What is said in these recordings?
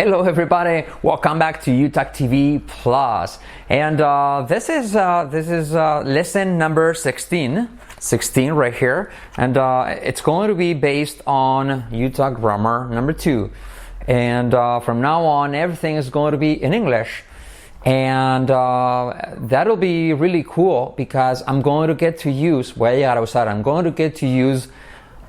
Hello everybody, welcome back to UTAC TV Plus, and this is lesson number 16 right here, and it's going to be based on UTAC grammar number 2, and from now on everything is going to be in English, and that'll be really cool because I'm going to get to use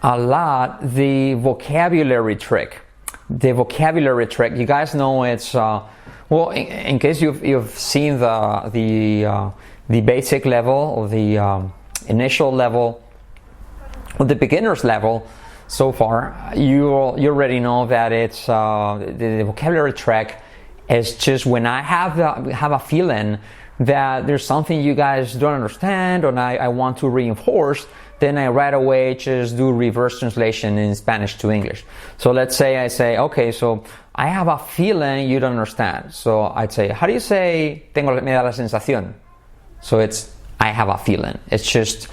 a lot the vocabulary trick. The vocabulary trick, you guys know it's well. In case you've seen the basic level or the initial level or the beginner's level so far, you already know that it's the vocabulary trick is just when I have a feeling that there's something you guys don't understand or I want to reinforce, then I right away just do reverse translation in Spanish to English. So let's say I say, okay, so I have a feeling you don't understand. So I'd say, how do you say me da la sensación? So it's I have a feeling. It's just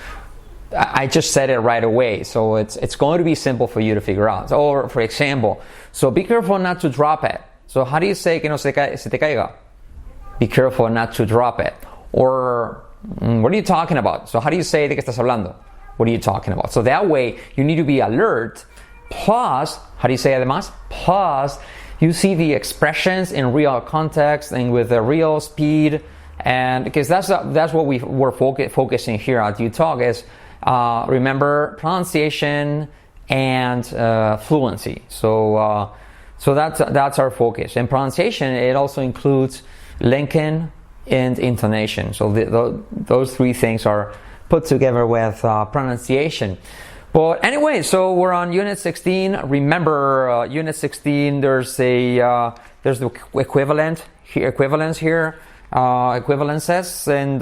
I just said it right away. So it's going to be simple for you to figure out. Or for example, so be careful not to drop it. So how do you say que no se te caiga? Be careful not to drop it. Or what are you talking about? So how do you say de qué estás hablando? What are you talking about? So that way you need to be alert. Plus, how do you say además? Plus, you see the expressions in real context and with the real speed, and because that's what we're focusing here at UTalk is remember pronunciation and fluency. So that's our focus. And pronunciation, it also includes linking and intonation. So those three things are put together with pronunciation. But anyway, so we're on Unit 16. Remember, Unit 16, there's the equivalence here, equivalences, and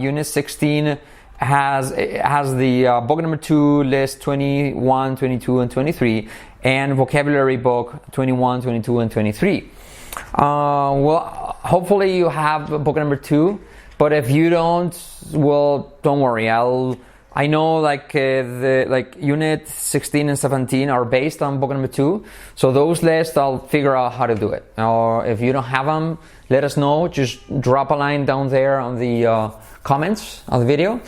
Unit 16 has the book number 2 list 21, 22, and 23, and vocabulary book 21, 22, and 23. Well, hopefully you have book number 2. But if you don't, well, don't worry. I know like Unit 16 and 17 are based on book number 2. So those lists, I'll figure out how to do it. Or if you don't have them, let us know. Just drop a line down there on the comments of the video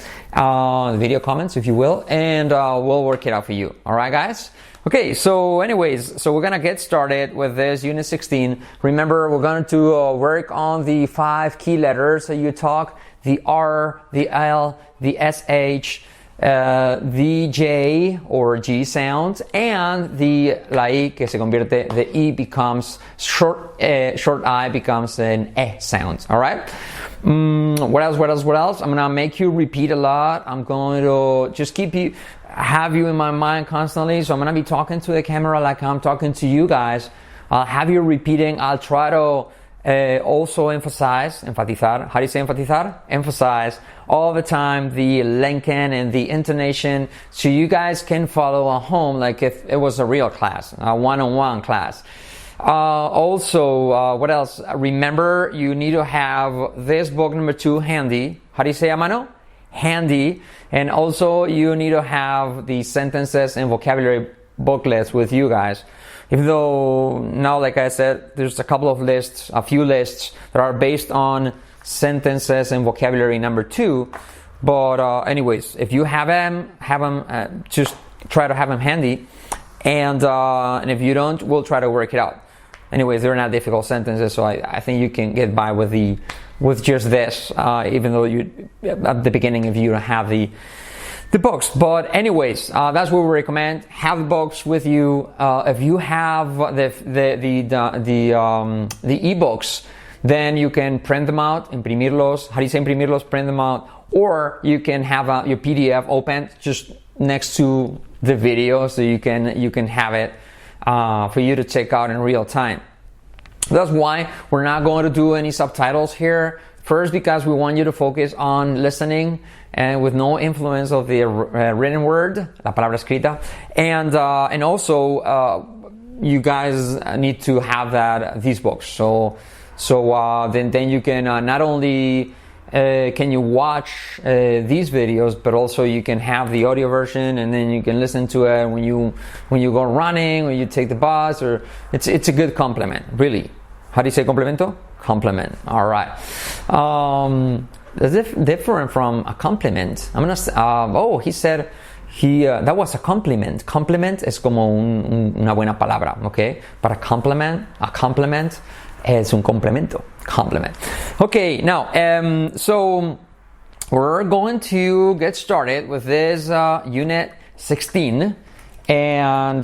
comments, if you will, and we'll work it out for you. All right, guys? Okay, so anyways, so we're going to get started with this Unit 16. Remember, we're going to work on the 5 key letters that you talk, the R, the L, the SH, the J or G sound, and the la I que se convierte, the E becomes short I becomes an E sound. All right? What else? I'm going to make you repeat a lot. I'm going to just have you in my mind constantly. So I'm going to be talking to the camera like I'm talking to you guys. I'll have you repeating. I'll try to also enfatizar. How do you say enfatizar? Emphasize all the time the linking and the intonation so you guys can follow at home like if it was a real class, a one-on-one class. Also, what else? Remember, you need to have this book number 2 handy. How do you say a mano? Handy. And also you need to have the sentences and vocabulary booklets with you guys. Even though now, like I said, there's a few lists that are based on sentences and vocabulary number 2. But anyways, if you have them, just try to have them handy. And if you don't, we'll try to work it out. Anyways, they're not difficult sentences, so I think you can get by with just this, even though at the beginning if you don't have the books. But anyways, that's what we recommend. Have the books with you. If you have the ebooks, then you can print them out, imprimirlos. How do you say imprimirlos? Print them out, or you can have your PDF open just next to the video, so you can have it for you to check out in real time. That's why we're not going to do any subtitles here. First, because we want you to focus on listening and with no influence of the written word, la palabra escrita, and also you guys need to have these books. So then you can not only can you watch these videos, but also you can have the audio version, and then you can listen to it when you go running, or you take the bus, or it's a good complement, really. How do you say complemento? Compliment. All right. That's different from a compliment. I'm gonna. He said that was a compliment. Compliment es como una buena palabra, okay? But a compliment es un complemento. Compliment. Okay. Now, so we're going to get started with this unit 16, and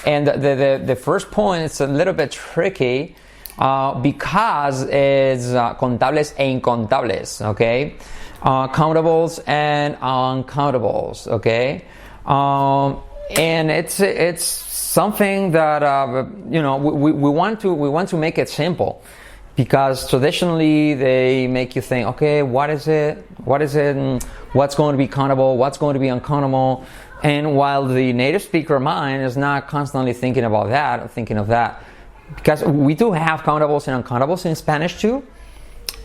the first point is a little bit tricky because it's contables e incontables, okay? Countables and uncountables, okay? And it's something that we want to make it simple, because traditionally they make you think, okay, what is it, what's going to be countable, what's going to be uncountable, and while the native speaker mind is not constantly thinking of that, because we do have countables and uncountables in Spanish too,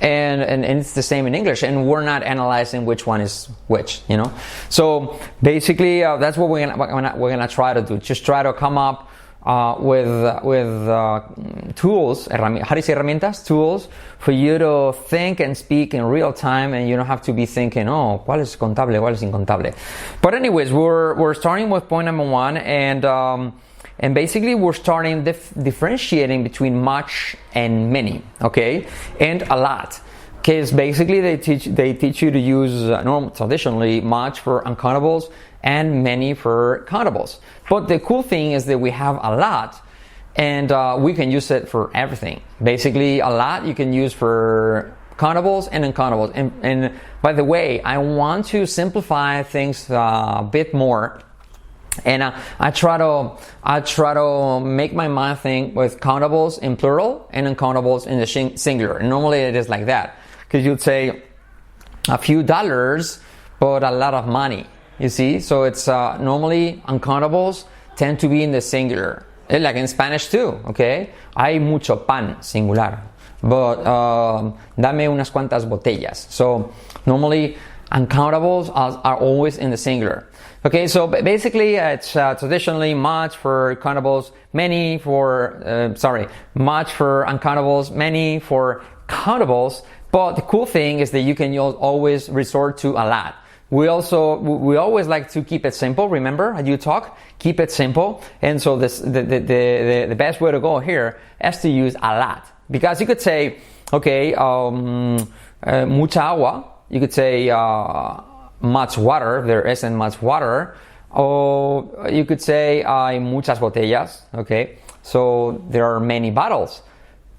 and it's the same in English, and we're not analyzing which one is which, So basically, that's what we're gonna try to do. Just try to come up with tools. How do you say herramientas? Tools for you to think and speak in real time, and you don't have to be thinking, ¿cuál es contable? ¿Cuál es incontable? But anyways, we're starting with point number 1, and basically we're starting differentiating between much and many, okay, and a lot. Because basically they teach you to use traditionally much for uncountables and many for countables. But the cool thing is that we have a lot, and we can use it for everything. Basically, a lot you can use for countables and uncountables. And by the way, I want to simplify things a bit more. And I try to make my mind think with countables in plural and uncountables in the singular. And normally it is like that, because you'd say a few dollars, but a lot of money. You see, so it's normally uncountables tend to be in the singular, like in Spanish too. Okay, hay mucho pan, singular, but dame unas cuantas botellas. So normally uncountables are always in the singular. Okay, so basically it's traditionally much for countables, many for much for uncountables, many for countables. But the cool thing is that you can always resort to a lot. We always like to keep it simple. Remember, as you talk, keep it simple. And so the best way to go here is to use a lot, because you could say, okay, mucha agua. You could say much water. There isn't much water. Or you could say hay muchas botellas. Okay, so there are many bottles.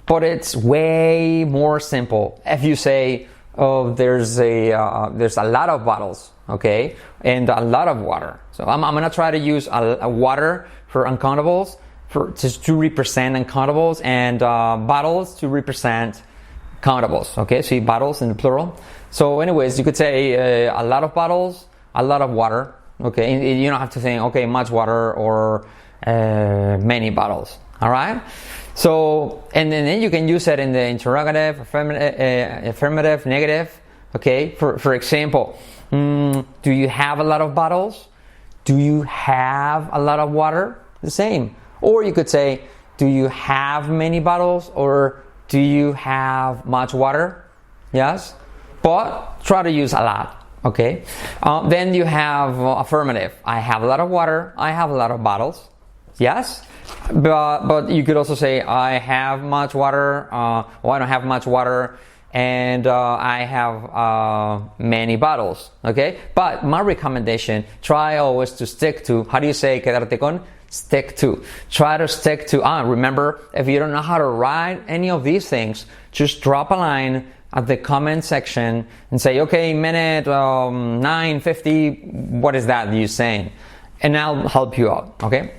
But it's way more simple if you say, there's a lot of bottles, okay, and a lot of water. So I'm gonna try to use a water for uncountables, to represent uncountables, and bottles to represent countables. Okay, see bottles in the plural. So anyways, you could say a lot of bottles, a lot of water. Okay, and you don't have to think, okay, much water or many bottles. All right. So, and then you can use it in the interrogative, affirmative, negative. Okay, for example, do you have a lot of bottles? Do you have a lot of water? The same. Or you could say, do you have many bottles? Or do you have much water? Yes, but try to use a lot. Okay, then you have affirmative. I have a lot of water. I have a lot of bottles. Yes. But you could also say, I have much water, I don't have much water, and I have many bottles, okay? But my recommendation, try always to stick to, how do you say quedarte con? Stick to. Try to stick to, remember, if you don't know how to write any of these things, just drop a line at the comment section and say, okay, minute 9:50, what is that you're saying? And I'll help you out, okay?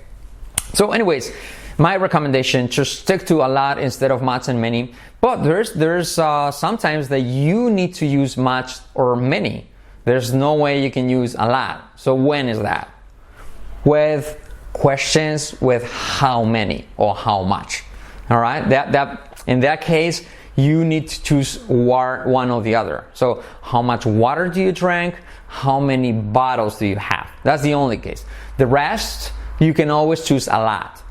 So anyways, my recommendation, just stick to a lot instead of much and many. But there's sometimes that you need to use much or many. There's no way you can use a lot. So when is that? With questions with how many or how much. All right? That in that case, you need to choose one or the other. So how much water do you drink? How many bottles do you have? That's the only case. The rest, you can always choose a lot.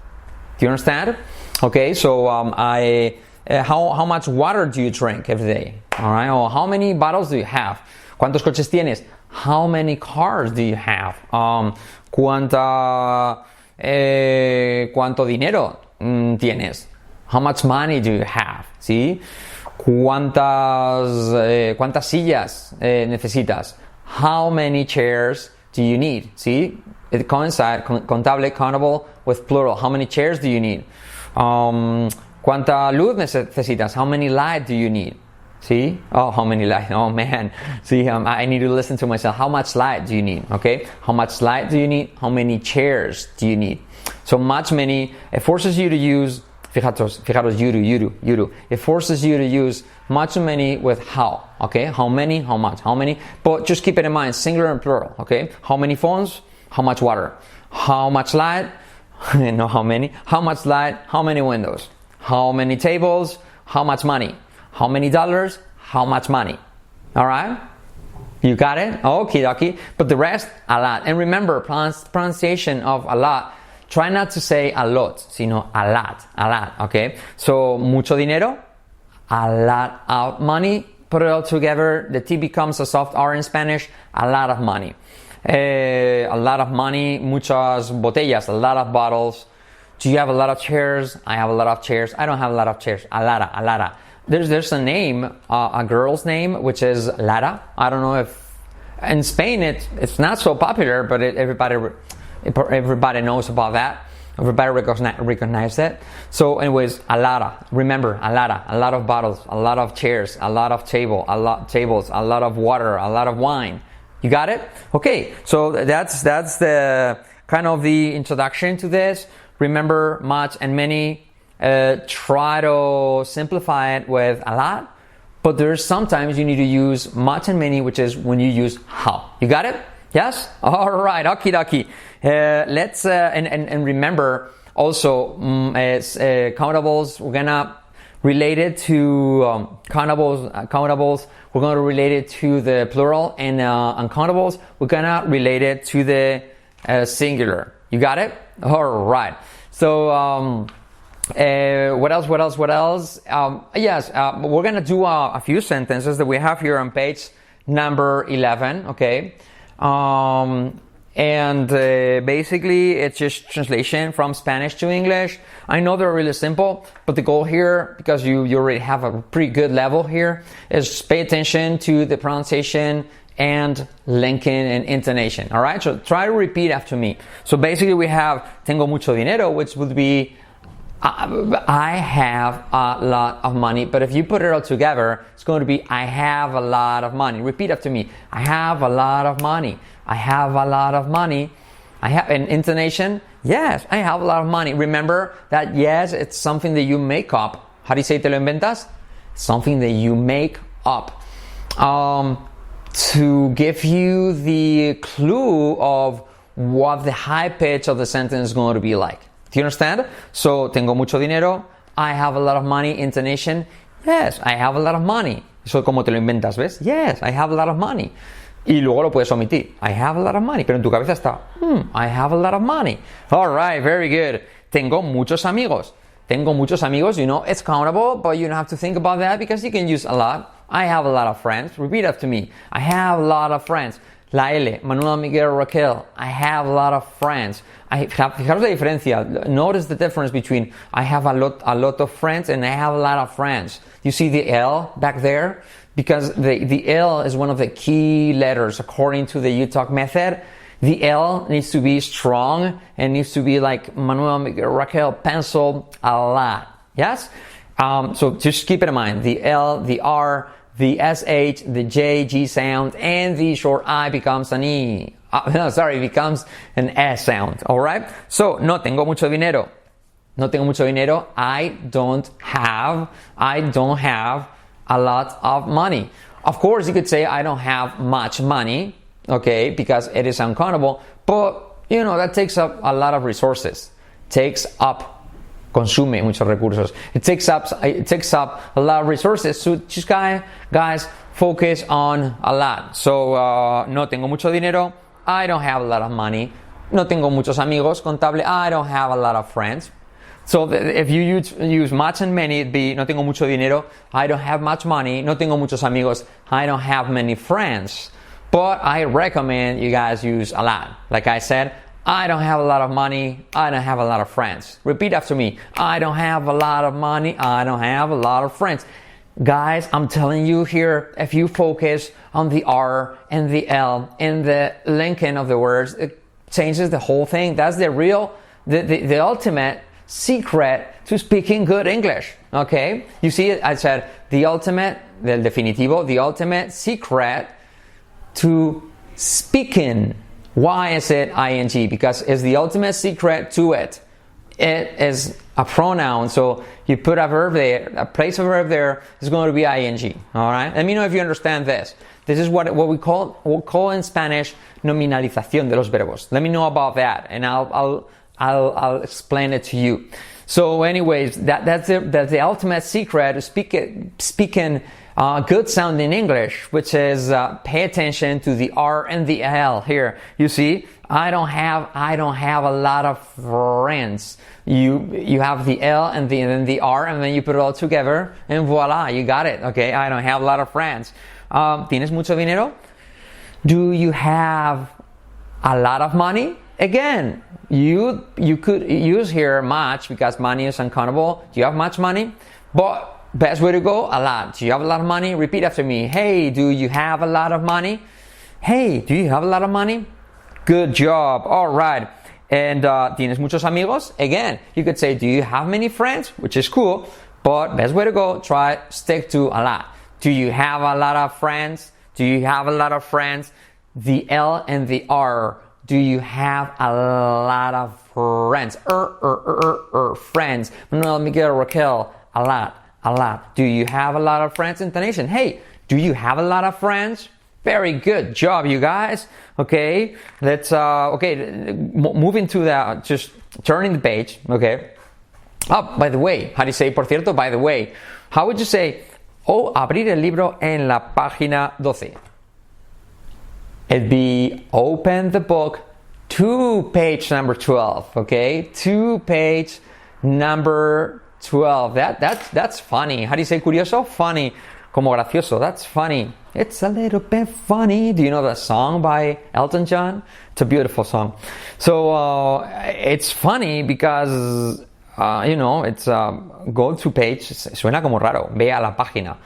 Do you understand? Okay, so how much water do you drink every day? All right, or how many bottles do you have? ¿Cuántos coches tienes? How many cars do you have? ¿Cuánto dinero tienes? How much money do you have? ¿Sí? ¿Cuántas sillas necesitas? How many chairs do you need? ¿Sí? It coincides, contable, countable with plural. How many chairs do you need? ¿Cuánta luz necesitas? How many light do you need? See? Oh, how many light? Oh man. See, I need to listen to myself. How much light do you need? Okay? How much light do you need? How many chairs do you need? So much, many. It forces you to use. Fijaros, you do. It forces you to use much and many with how. Okay? How many? How much? How many? But just keep it in mind, singular and plural. Okay? How many phones? How much water? How much light? No, how many? How much light? How many windows? How many tables? How much money? How many dollars? How much money? All right? You got it? Okie dokie. But the rest, a lot. And remember, pronunciation of a lot. Try not to say a lot, sino a lot, okay? So, mucho dinero, a lot of money. Put it all together. The T becomes a soft R in Spanish. A lot of money. A lot of money, muchas botellas, a lot of bottles. Do you have a lot of chairs? I have a lot of chairs. I don't have a lot of chairs. A Lara. There's a name, a girl's name, which is Lara. I don't know if in Spain it's not so popular, but everybody knows about that. Everybody recognizes it. So anyways, a Lara. Remember, a lot of bottles, a lot of chairs, a lot of tables, a lot of water, a lot of wine. You got it? Okay, so that's the kind of the introduction to this. Remember, much and many. Try to simplify it with a lot, but there's sometimes you need to use much and many, which is when you use how. You got it? Yes? All right, okie dokie. Let's and remember also countables. We're gonna relate it to countables. We're gonna relate it to the plural, and uncountables. We're gonna relate it to the singular. You got it? All right. So. What else? Yes, we're gonna do a few sentences that we have here on page number 11, okay? Basically it's just translation from Spanish to English. I know they're really simple, but the goal here, because you already have a pretty good level here, is pay attention to the pronunciation and linking and intonation, alright? So try to repeat after me. So basically we have tengo mucho dinero, which would be I have a lot of money, but if you put it all together, it's going to be I have a lot of money. Repeat after me. I have a lot of money. I have a lot of money. I have an intonation. Yes, I have a lot of money. Remember that yes, it's something that you make up. How do you say te lo inventas? Something that you make up. To give you the clue of what the high pitch of the sentence is going to be like. Do you understand? So, tengo mucho dinero. I have a lot of money. Intonation. Yes, I have a lot of money. Eso como te lo inventas, ¿ves? Yes, I have a lot of money. Y luego lo puedes omitir. I have a lot of money. Pero en tu cabeza está, I have a lot of money. All right, very good. Tengo muchos amigos. Tengo muchos amigos. You know, it's countable, but you don't have to think about that because you can use a lot. I have a lot of friends. Repeat after me. I have a lot of friends. La L, Manuel, Miguel, Raquel. I have a lot of friends. Fijaros la diferencia. Notice the difference between I have a lot of friends and I have a lot of friends. You see the L back there? Because the L is one of the key letters according to the U-Talk method. The L needs to be strong and needs to be like Manuel, Miguel, Raquel, pencil, a lot. Yes? So just keep it in mind. The L, the R, the SH, the J, G sound, and the short I becomes an E. Becomes an S sound. Alright? So, no tengo mucho dinero. No tengo mucho dinero. I don't have a lot of money. Of course, you could say I don't have much money, okay, because it is uncountable, but, you know, that takes up a lot of resources. Consume muchos recursos. It takes up a lot of resources. So just guys, focus on a lot. So, no tengo mucho dinero. I don't have a lot of money. No tengo muchos amigos. Contable, I don't have a lot of friends. So if you use much and many, it'd be no tengo mucho dinero, I don't have much money, no tengo muchos amigos, I don't have many friends. But I recommend you guys use a lot. Like I said, I don't have a lot of money, I don't have a lot of friends. Repeat after me. I don't have a lot of money, I don't have a lot of friends. Guys, I'm telling you here, if you focus on the R and the L and the linking of the words, it changes the whole thing. That's the ultimate secret to speaking good English. Okay? You see, I said the ultimate, del definitivo, the ultimate secret to speaking. Why is it ing? Because it's the ultimate secret to it. It is a pronoun, so you put a verb there, a place of verb there is going to be ing. All right. Let me know if you understand this. This is what we'll call in Spanish nominalización de los verbos. Let me know about that, and I'll explain it to you. So, anyways, that's the ultimate secret to speaking good sounding English, which is pay attention to the R and the L here. You see, I don't have a lot of friends. You have the L and then the R, and then you put it all together, and voila, you got it. Okay, I don't have a lot of friends. ¿Tienes mucho dinero? Do you have a lot of money? Again, you could use here much because money is uncountable. Do you have much money? But best way to go, a lot. Do you have a lot of money? Repeat after me. Hey, do you have a lot of money? Hey, do you have a lot of money? Good job. All right. And ¿tienes muchos amigos? Again, you could say, do you have many friends? Which is cool. But best way to go, stick to a lot. Do you have a lot of friends? Do you have a lot of friends? The L and the R. Do you have a lot of friends? Friends. Manuel, Miguel, Raquel. A lot. Do you have a lot of friends? Intonation. Hey, do you have a lot of friends? Very good job, you guys. Okay, let's moving to that. Just turning the page. Okay. Oh, by the way, how do you say? Por cierto, by the way, how would you say? Oh, abrir el libro en la página 12. It'd be open the book to page number 12. Okay, to page number 12. That's funny. How do you say curioso? Funny. Como gracioso. That's funny. It's a little bit funny. Do you know that song by Elton John? It's a beautiful song. So it's funny because it's go to page. Suena como raro. Ve a la página.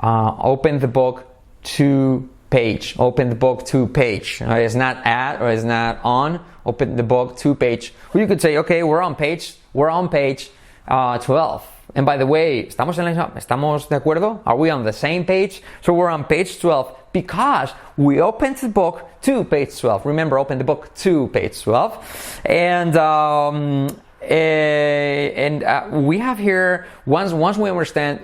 Open the book to page. Open the book to page. It's not at or it's not on. Open the book to page. Or you could say, okay, we're on page 12. And by the way, ¿estamos de acuerdo? Are we on the same page? So we're on page 12 because we opened the book to page 12. Remember, open the book to page 12. And we have here, once we understand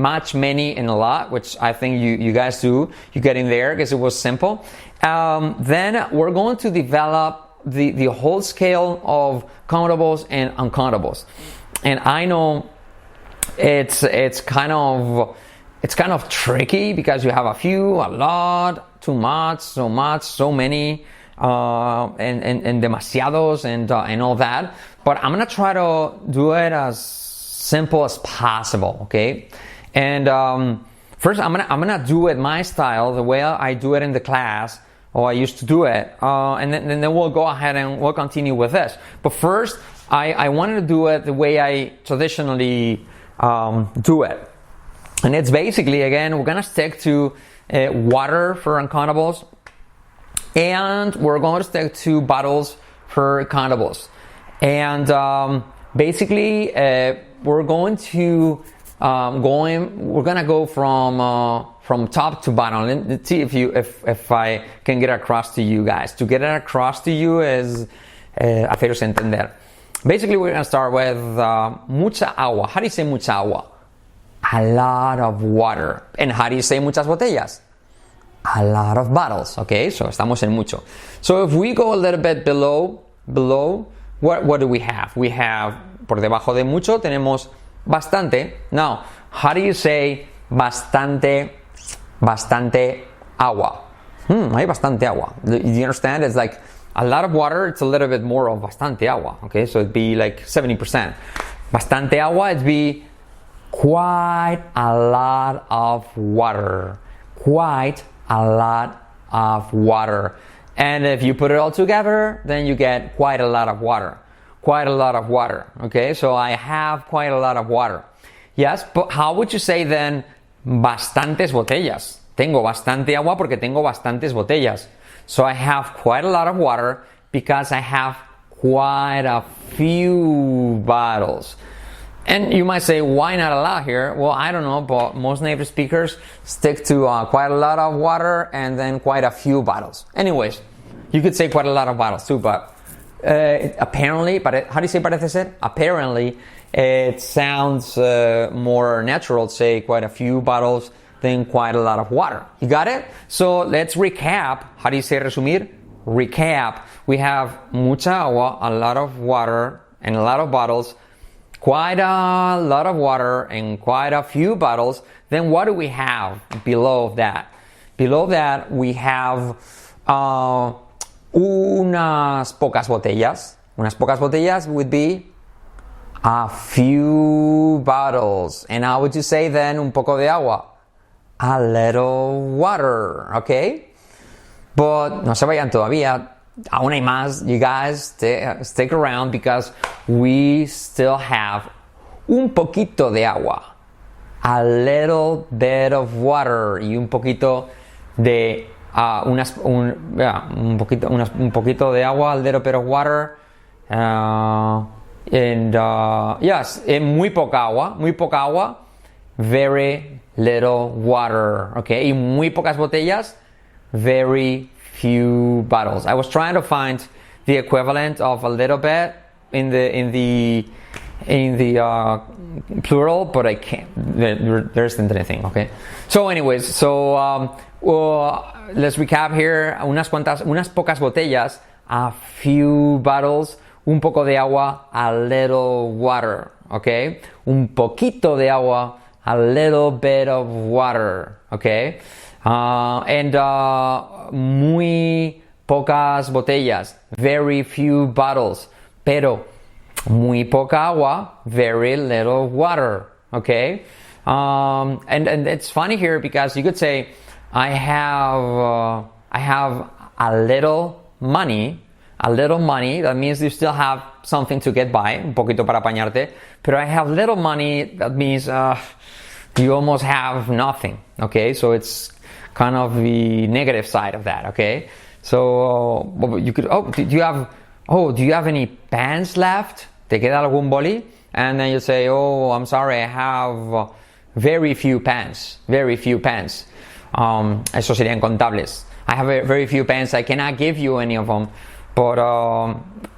much, many, and a lot, which I think you guys do, you get in there because it was simple. Then we're going to develop the whole scale of countables and uncountables. And I know it's kind of tricky because you have a few, a lot, too much, so many, and demasiados and all that. But I'm gonna try to do it as simple as possible, okay? And first, I'm gonna do it my style, the way I do it in the class, or I used to do it, and then we'll go ahead and we'll continue with this. But first, I wanted to do it the way I traditionally do it. And it's basically, again, we're going to stick to water for uncountables, and we're going to stick to bottles for countables. And basically, we're going to go from top to bottom. Let's see if I can get across to you guys. To get it across to you is haceros entender. Basically, we're going to start with mucha agua. How do you say mucha agua? A lot of water. And how do you say muchas botellas? A lot of bottles. Okay, so estamos en mucho. So if we go a little bit below, what do we have? We have, por debajo de mucho, tenemos bastante. Now, how do you say bastante agua? Hay bastante agua. Do you understand? It's like a lot of water, it's a little bit more of bastante agua. Okay, so it'd be like 70%. Bastante agua, it'd be quite a lot of water. Quite a lot of water. And if you put it all together, then you get quite a lot of water. Quite a lot of water. Okay, so I have quite a lot of water. Yes, but how would you say then bastantes botellas? Tengo bastante agua porque tengo bastantes botellas. So I have quite a lot of water because I have quite a few bottles. And you might say, why not a lot here? Well, I don't know, but most native speakers stick to quite a lot of water and then quite a few bottles. Anyways, you could say quite a lot of bottles too, but apparently, how do you say parece ser? Apparently, it sounds more natural to say quite a few bottles than quite a lot of water. You got it? So let's recap. How do you say resumir? Recap. We have mucha agua, a lot of water, and a lot of bottles. Quite a lot of water and quite a few bottles. Then what do we have below that? Below that we have unas pocas botellas. Unas pocas botellas would be a few bottles. And how would you say then un poco de agua? A little water, okay? But no se vayan todavía. Aún hay más. You guys stick around because we still have un poquito de agua. A little bit of water. Y un poquito de un poquito de agua, a little bit of water. Yes, muy poca agua, very little water, okay? Y muy pocas botellas, very few bottles. I was trying to find the equivalent of a little bit in the plural, but I can't. There isn't anything, okay? So anyways, let's recap here. Unas pocas botellas, a few bottles, un poco de agua, a little water, okay? Un poquito de agua, a little bit of water, okay? Muy pocas botellas, very few bottles, pero muy poca agua, very little water, okay? And it's funny here because you could say, I have a little money. That means you still have something to get by, un poquito para apañarte. Pero I have little money. That means you almost have nothing. Okay, so it's kind of the negative side of that. Okay, so you could. Do you have any pants left? ¿Te queda algún boli? And then you say, oh, I'm sorry, I have very few pants. Very few pants. Eso serían contables. I have very few pens. I cannot give you any of them. But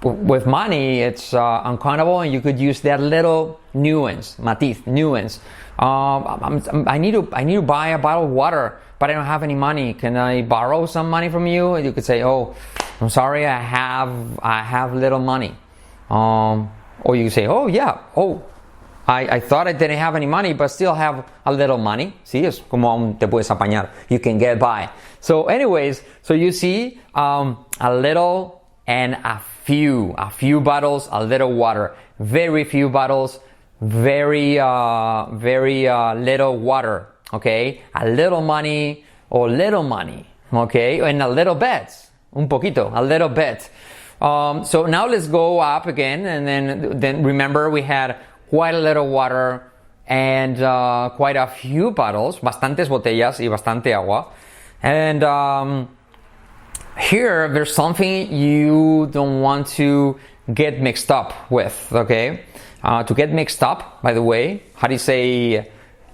with money, it's uncountable, and you could use that little nuance, matiz, nuance. I need to buy a bottle of water, but I don't have any money. Can I borrow some money from you? And you could say, oh, I'm sorry, I have little money. Or you say, oh yeah, I thought I didn't have any money, but still have a little money. Sí, es como aún te puedes apañar. You can get by. So anyways, so you see, a little and a few bottles, a little water. Very few bottles, very little water. Okay, a little money or little money. Okay, and a little bit, un poquito, a little bit. So now let's go up again, and then remember we had quite a little water and quite a few bottles, bastantes botellas y bastante agua. And here there's something you don't want to get mixed up with, okay? To get mixed up, by the way, how do you say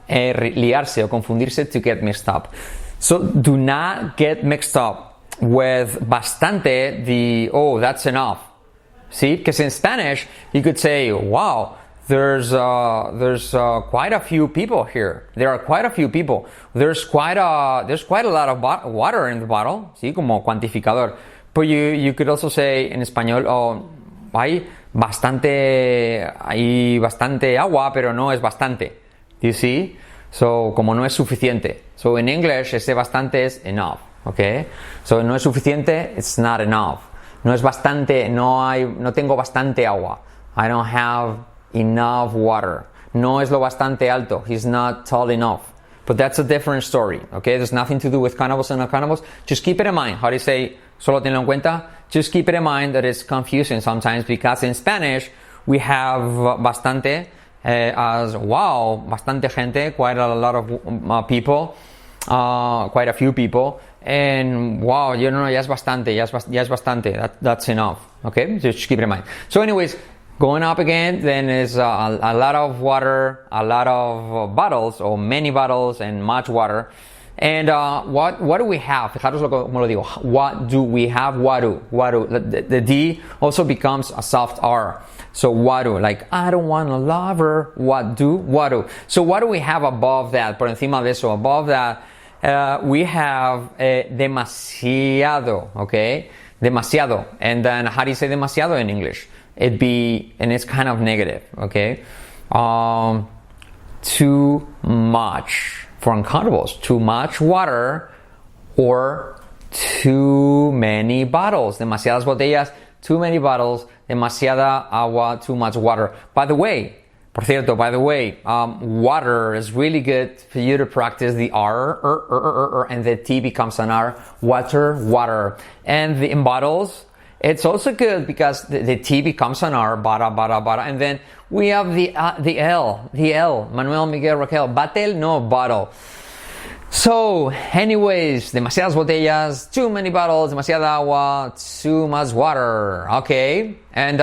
liarse o confundirse? To get mixed up. So do not get mixed up with bastante, that's enough. See, because in Spanish you could say, wow, there's quite a few people here. There are quite a few people. There's quite a lot of water in the bottle. Sí, como cuantificador. But you could also say in español, hay bastante agua, pero no es bastante. Do you see? So, como no es suficiente. So in English, ese bastante es enough. Okay? So no es suficiente, it's not enough. No es bastante, no tengo bastante agua. I don't have enough water. No es lo bastante alto. He's not tall enough. But that's a different story, okay? There's nothing to do with cannables and non-cannables. Just keep it in mind. How do you say, solo tenlo en cuenta? Just keep it in mind that it's confusing sometimes because in Spanish, we have bastante as wow, bastante gente, quite a lot of people, quite a few people. And wow, ya es bastante, ya es bastante. That's enough, okay? Just keep it in mind. So anyways, going up again, then is a lot of water, a lot of bottles, or many bottles, and much water. And what do we have? Fijaros como lo digo. What do we have? Waru. The D also becomes a soft R. So waru, like I don't want a lover. Waru. So what do we have above that? Por encima de eso, above that, we have demasiado. Okay, demasiado. And then how do you say demasiado in English? And it's kind of negative, okay? Too much. For uncountables, too much water or too many bottles. Demasiadas botellas, too many bottles, demasiada agua, too much water. By the way, water is really good for you to practice the R, and the T becomes an R. Water. And in bottles, it's also good because the T becomes an R, bara, and then we have the L, Manuel, Miguel, Raquel, batel, no, bottle. So, anyways, demasiadas botellas, too many bottles, demasiada agua, too much water, okay? And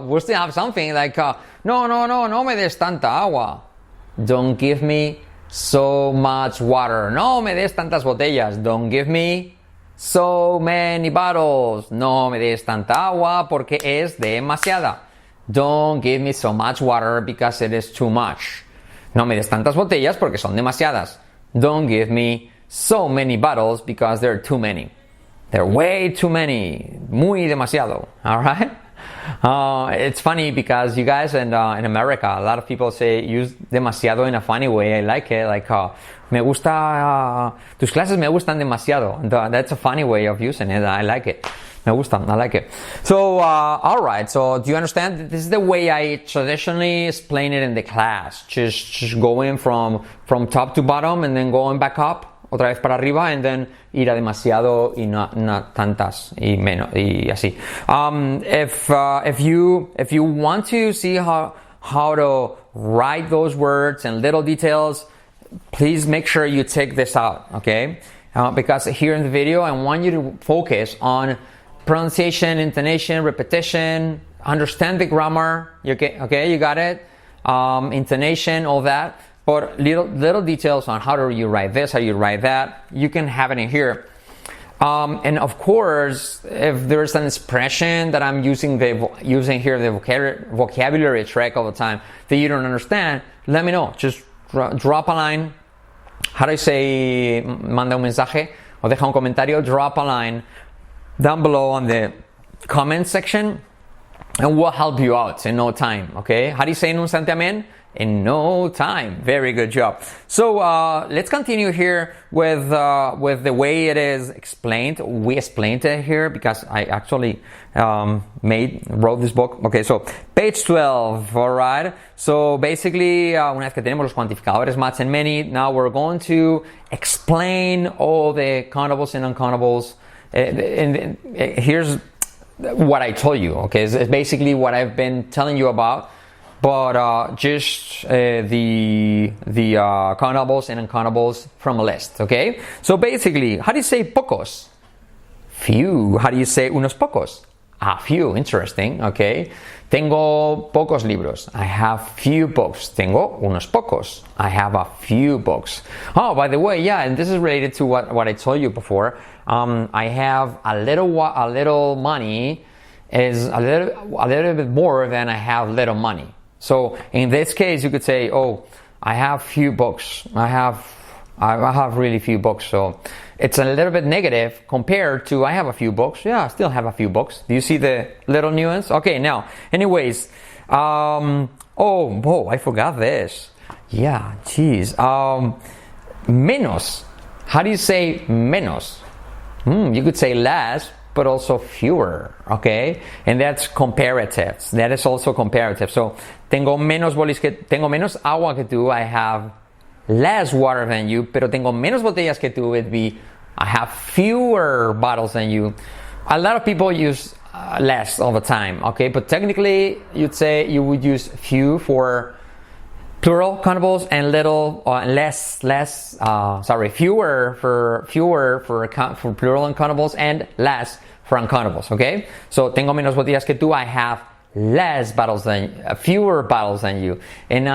we'll still have something like, no me des tanta agua. Don't give me so much water. No me des tantas botellas. Don't give me so many bottles. No me des tanta agua porque es demasiada. Don't give me so much water because it is too much. No me des tantas botellas porque son demasiadas. Don't give me so many bottles because there are too many. There are way too many. Muy demasiado. Alright? It's funny because you guys in America, a lot of people use demasiado in a funny way. I like it. Like, me gusta, tus clases me gustan demasiado. That's a funny way of using it. I like it. Me gusta. I like it. So, alright. So, do you understand? This is the way I traditionally explain it in the class. Just going from top to bottom and then going back up. Otra vez para arriba, and then ir a demasiado y no tantas y menos y así. If you want to see how to write those words and little details, please make sure you take this out, okay? Because here in the video, I want you to focus on pronunciation, intonation, repetition, understand the grammar. Okay, you got it. Intonation, all that. But little details on how do you write this, how you write that, you can have it in here. And of course, if there's an expression that I'm using here, the vocabulary track all the time that you don't understand, let me know. Just drop a line. How do you say, manda un mensaje o deja un comentario? Drop a line down below on the comment section and we'll help you out in no time, okay? How do you say en un instante amén? In no time. Very good job. So let's continue here with the way it is explained. We explained it here because I actually wrote this book. Okay, so page 12. All right. So basically, una vez que tenemos los cuantificadores much and many, now we're going to explain all the countables and uncountables. And here's what I told you. Okay, it's basically what I've been telling you about. But just the countables and uncountables from a list, okay? So basically, how do you say pocos? Few. How do you say unos pocos? A few. Interesting, okay? Tengo pocos libros. I have few books. Tengo unos pocos. I have a few books. Oh, by the way, yeah, and this is related to what I told you before. I have a little money is a little bit more than I have little money. So in this case, you could say, "Oh, I have few books. I have really few books." So it's a little bit negative compared to I have a few books. Yeah, I still have a few books. Do you see the little nuance? Okay, now, anyways, I forgot this. Yeah, geez. Menos. How do you say menos? You could say less, but also fewer, okay? And that's comparative. That is also comparative. So, tengo menos agua que tú. I have less water than you, pero tengo menos botellas que tú. It'd be, I have fewer bottles than you. A lot of people use less all the time, okay? But technically, you would use few for plural countables and fewer for plural uncountables and less for uncountables, okay? So, tengo menos botellas que tú. I have fewer bottles than you. And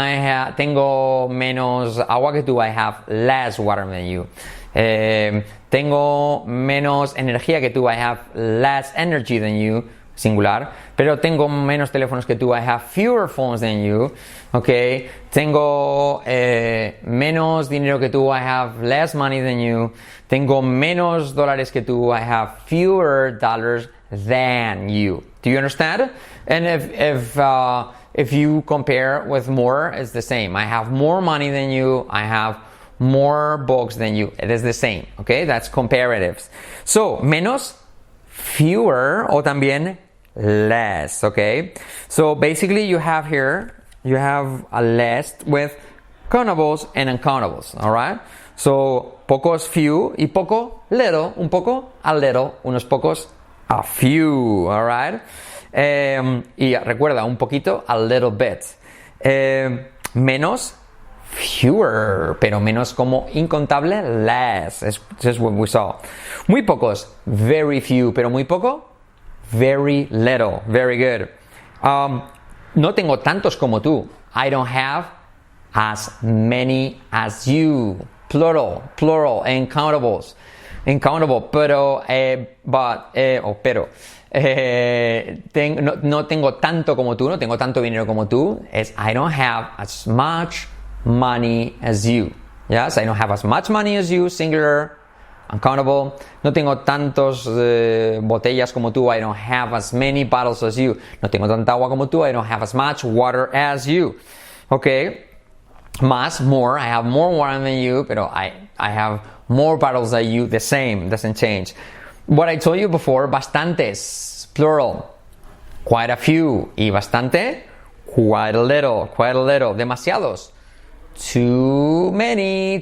tengo menos agua que tú. I have less water than you. Tengo menos energía que tú. I have less energy than you. Singular. Pero tengo menos teléfonos que tú. I have fewer phones than you. Okay. Tengo menos dinero que tú. I have less money than you. Tengo menos dólares que tú. I have fewer dollars than you. Do you understand? And if you compare with more, it's the same. I have more money than you. I have more books than you. It is the same. Okay, that's comparatives. So menos, fewer, o también less. Okay. So basically, you have a list with countables and uncountables. All right. So pocos, few, y poco, little, un poco, a little, unos pocos, a few, alright? Y recuerda, un poquito, a little bit. Menos, fewer, pero menos como incontable, less. That's what we saw. Muy pocos, very few, pero muy poco, very little. Very good. No tengo tantos como tú. I don't have as many as you. Plural, incountables. Incountable, pero no tengo tanto como tú, no tengo tanto dinero como tú. I don't have as much money as you. Yes, I don't have as much money as you, singular, uncountable. No tengo tantos botellas como tú. I don't have as many bottles as you. No tengo tanta agua como tú. I don't have as much water as you. Okay. More. I have more water than you, pero I have more bottles than you. The same, doesn't change. What I told you before, bastantes, plural, quite a few, y bastante, quite a little, demasiados, too many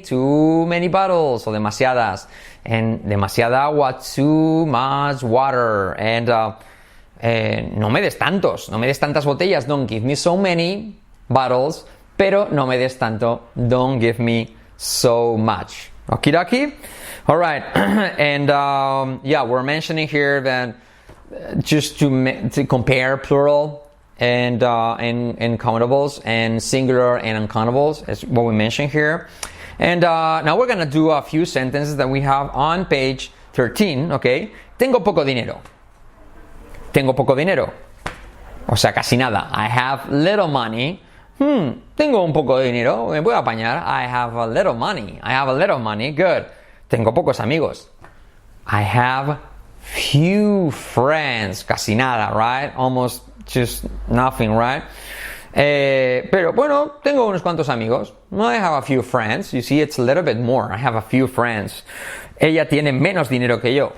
bottles, o demasiadas, and demasiada agua, too much water, and no me des tantas botellas, don't give me so many bottles, pero no me des tanto, don't give me so much. Okie dokie? Alright, and we're mentioning here that just to compare plural and countables and singular and uncountables is what we mentioned here. And now we're gonna do a few sentences that we have on page 13, okay? Tengo poco dinero. O sea, casi nada. I have little money. Tengo un poco de dinero, me voy a apañar. I have a little money. Good. Tengo pocos amigos. I have few friends. Casi nada, right? Almost just nothing, right? Pero bueno, tengo unos cuantos amigos. I have a few friends. You see, it's a little bit more. I have a few friends. Ella tiene menos dinero que yo.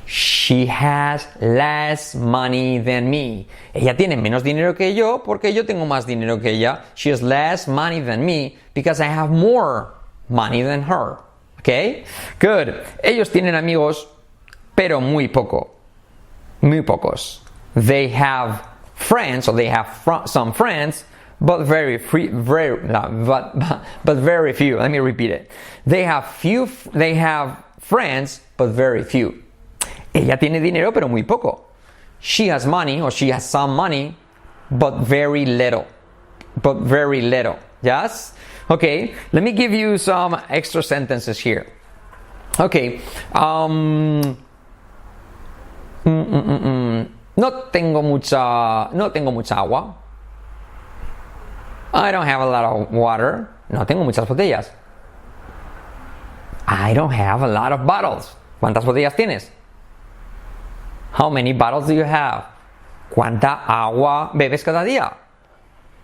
She has less money than me. Ella tiene menos dinero que yo porque yo tengo más dinero que ella. She has less money than me because I have more money than her. Okay? Good. Ellos tienen amigos, pero muy pocos. They have friends, or they have some friends, but very few. Let me repeat it. They have friends, but very few. Ella tiene dinero, pero muy poco. She has money, or she has some money, but very little. Yes? Okay, let me give you some extra sentences here. Okay. No tengo mucha agua. I don't have a lot of water. No tengo muchas botellas. I don't have a lot of bottles. ¿Cuántas botellas tienes? How many bottles do you have? ¿Cuánta agua bebes cada día?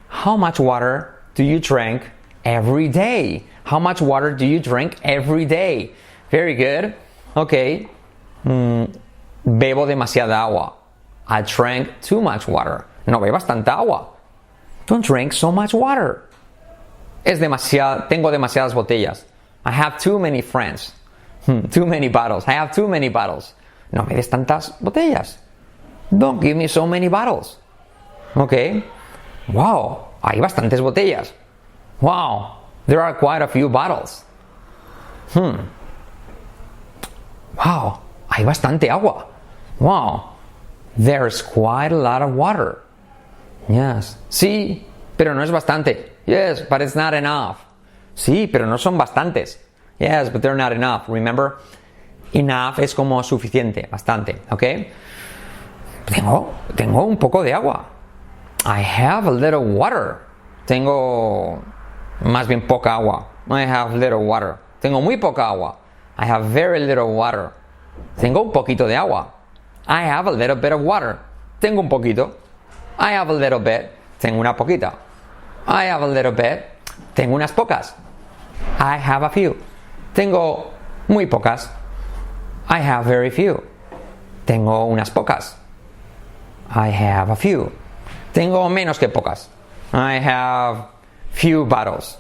How much water do you drink every day? How much water do you drink every day? Very good. Okay. Bebo demasiada agua. I drank too much water. No bebas tanta agua. Don't drink so much water. Tengo demasiadas botellas. I have too many friends. Too many bottles. I have too many bottles. No me des tantas botellas. Don't give me so many bottles. Okay. Wow, hay bastantes botellas. Wow, there are quite a few bottles. Wow, hay bastante agua. Wow, there's quite a lot of water. Yes. Sí, pero no es bastante. Yes, but it's not enough. Sí, pero no son bastantes. Yes, but they're not enough. Remember, enough es como suficiente, bastante, ¿ok? Tengo un poco de agua. I have a little water. Tengo más bien poca agua. I have little water. Tengo muy poca agua. I have very little water. Tengo un poquito de agua. I have a little bit of water. Tengo un poquito. I have a little bit. Tengo una poquita. I have a little bit. Tengo unas pocas. I have a few. Tengo muy pocas. I have very few. Tengo unas pocas. I have a few. Tengo menos que pocas. I have few bottles.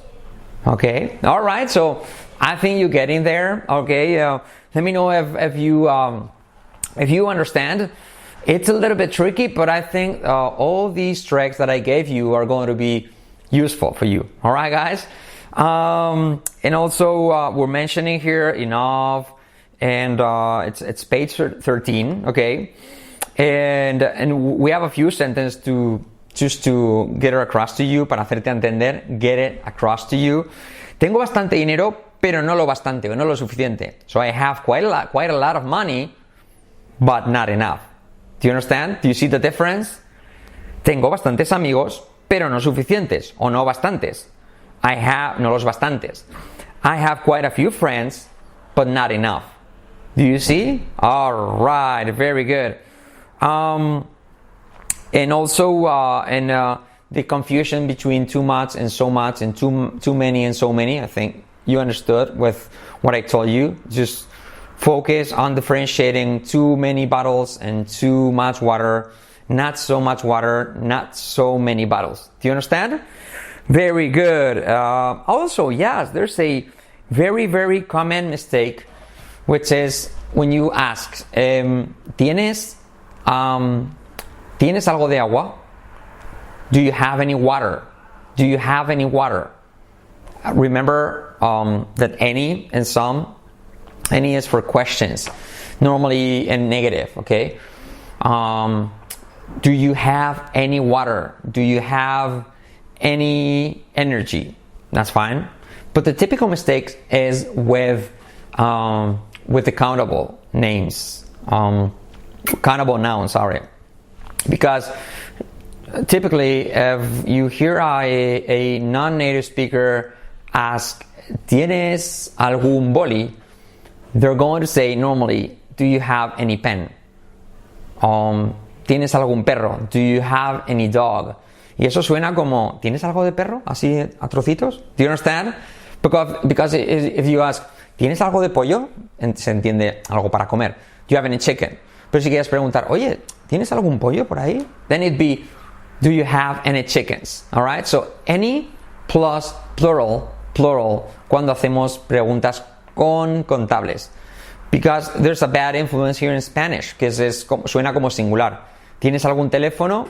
Okay. All right. So I think you're getting there. Okay. Let me know if you understand. It's a little bit tricky, but I think all these tricks that I gave you are going to be useful for you. All right, guys. And also we're mentioning here enough, and it's page 13. Okay. And we have a few sentences to get it across to you, para hacerte entender, get it across to you. Tengo bastante dinero, pero no lo bastante, o no lo suficiente. So I have quite a lot of money, but not enough. Do you understand? Do you see the difference? Tengo bastantes amigos, pero no suficientes, o no bastantes. No los bastantes. I have quite a few friends, but not enough. Do you see? All right, very good. And also the confusion between too much and so much, and too many and so many. I think you understood with what I told you. Just focus on differentiating too many bottles and too much water, not so much water, not so many bottles. Do you understand? Very good. Also, yes, there's a very, very common mistake, which is when you ask, ¿Tienes algo de agua? Do you have any water? Do you have any water? Remember that any and some, any is for questions, normally in negative, okay? Do you have any water? Do you have any energy? That's fine. But the typical mistake is with the countable names, countable nouns, sorry. Because typically, if you hear a non-native speaker ask, ¿Tienes algún boli? They're going to say normally, do you have any pen? ¿Tienes algún perro? Do you have any dog? Y eso suena como, ¿tienes algo de perro? Así a trocitos. Do you understand? Because if you ask, ¿tienes algo de pollo? Se entiende algo para comer. Do you have any chicken? Pero si quieres preguntar, oye, ¿tienes algún pollo por ahí? Then it'd be, do you have any chickens? Alright, so any plus plural, cuando hacemos preguntas con contables. Because there's a bad influence here in Spanish, que suena como singular. ¿Tienes algún teléfono?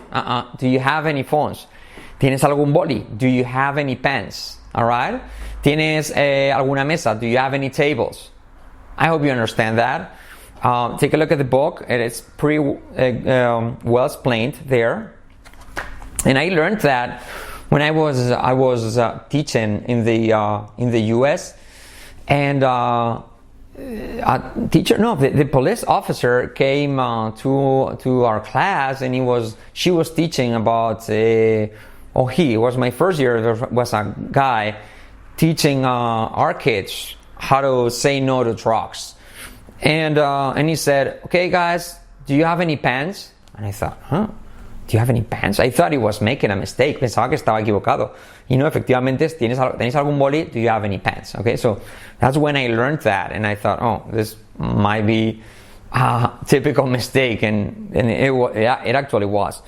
Do you have any phones? ¿Tienes algún boli? Do you have any pens? Alright? ¿Tienes alguna mesa? Do you have any tables? I hope you understand that. Take a look at the book. It's pretty well explained there. And I learned that when I was teaching in the U.S. and the police officer came to our class, and she was teaching about it was my first year. There was a guy teaching our kids how to say no to drugs. And he said, okay guys, do you have any pens? And I thought, do you have any pens? I thought he was making a mistake. Pensaba que estaba equivocado. Y no, efectivamente, ¿tenéis algún boli? Do you have any pens? Okay, so that's when I learned that. And I thought, this might be Typical mistake, and it actually was.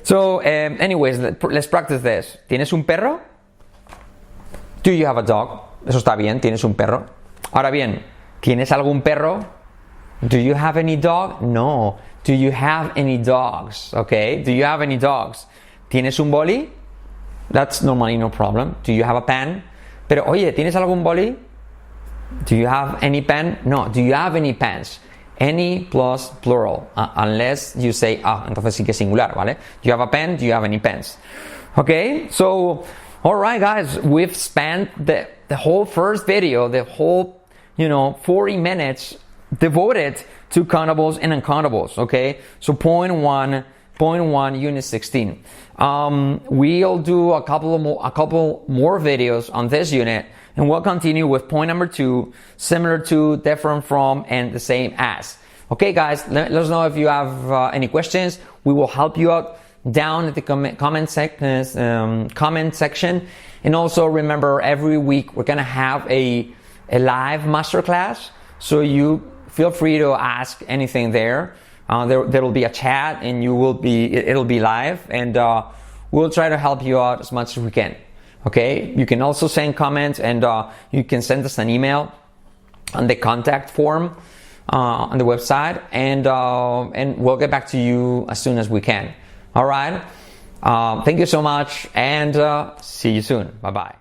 So, anyways, let's practice this. ¿Tienes un perro? Do you have a dog? Eso está bien, ¿tienes un perro? Ahora bien, ¿tienes algún perro? Do you have any dog? No. Do you have any dogs? Okay, do you have any dogs? ¿Tienes un boli? That's normally no problem. Do you have a pen? Pero oye, ¿tienes algún boli? Do you have any pen? No. Do you have any pens? Any plus plural. Unless you say, entonces sí que es singular, ¿vale? Do you have a pen? Do you have any pens? Okay, so, alright guys, we've spent the whole first video, the whole, 40 minutes devoted to countables and uncountables, okay? So point one, unit 16. We'll do a couple more videos on this unit, and we'll continue with point number 2, similar to, different from, and the same as. Okay guys, let us know if you have any questions. We will help you out down at the comment section. And also remember, every week we're gonna have a live masterclass, so you feel free to ask anything there. There will be a chat, and it'll be live, and we'll try to help you out as much as we can. Okay, you can also send comments, and you can send us an email on the contact form on the website, and we'll get back to you as soon as we can. All right, thank you so much, and see you soon. Bye bye.